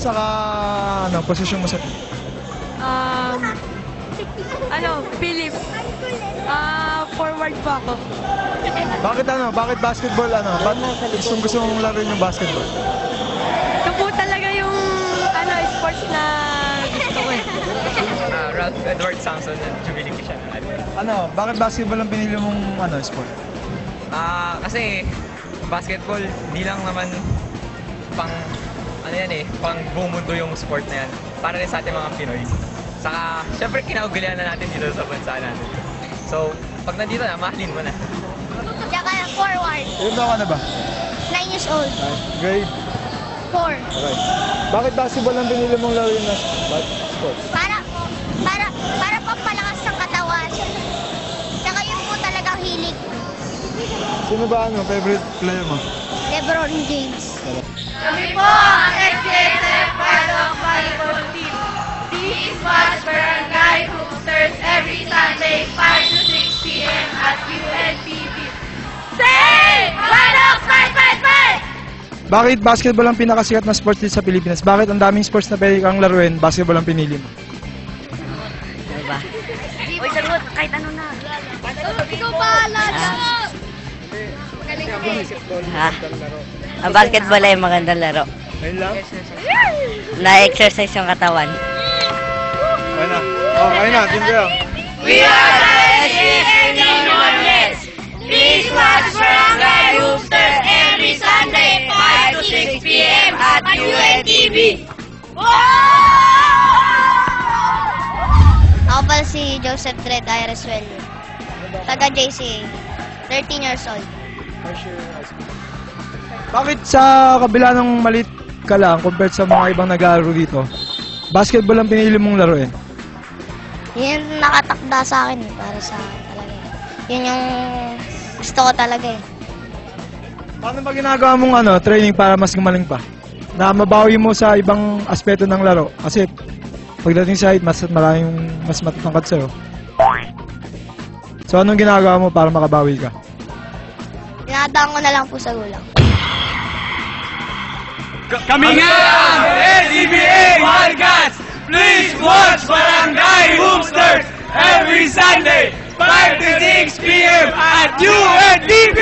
saka ano, posisyon mo sa team? Philip. Forward pa ako. Bakit basketball Ba't gusto mong laruin yung basketball? Ito po talaga yung sports na gusto ko eh. Ralph Edward Samson at Jubilee siya. Bakit basketball ang pinili mong sport? Kasi basketball, di lang naman pang pang buong mundo yung sport na yan. Para rin sa ating mga Pinoy. Saka, syempre kinaugulian na natin dito sa bansa natin. So, pag nandito na, mahalin mo na. Tsaka forward. Ilan taon ka na ba? 9 years old. Grade 4. Okay. Bakit basketball ang pinili mong laruin na sport? Para pampalakas ng katawan. Tsaka yun po talagang hilig. Sino ba favorite player mo? LeBron James. Kami po ang SCSF Paddock Volleyball Team. This was Barangay Hoopsters every Sunday 5 to 6 p.m. at UNTV. Say! Paddock 555! Bakit basketball ang pinakasikat na sport dito sa Pilipinas? Bakit ang daming sports na pwede kang laruin, basketball ang pinili mo? Diba? Uy, sagot! Kahit ano na. Ikaw bahala! Ang basketball ay magandang laro. Ayun lang? Na-exercise yung katawan. Ayun na. Ayun na. Team kayo. We are the SCSF Team. Please watch Barangay Hoopsters every Sunday 5 to 6 p.m. at UNTV. Ako pala si Joseph Dred Iriswelio. Taga JCA. 13 years old. Bakit sa kabila ng malit ka lang compared sa mga ibang nag-aalaro dito, basketball ang pinili mong laruin? Yun yung nakatakda sa akin para sa akin talaga. Yun yung gusto ko talaga eh. Paano ba ginagawa mong training para mas gumaling pa? Na mabawi mo sa ibang aspeto ng laro? Kasi pagdating sa height, mas matatangkad sa'yo. So anong ginagawa mo para makabawi ka? Dinadaan ko na lang po sa gulang. Kami nga ang SCBA Wildcats! Please watch Barangay Hoopsters every Sunday 5 to 6 p.m. at UNTV!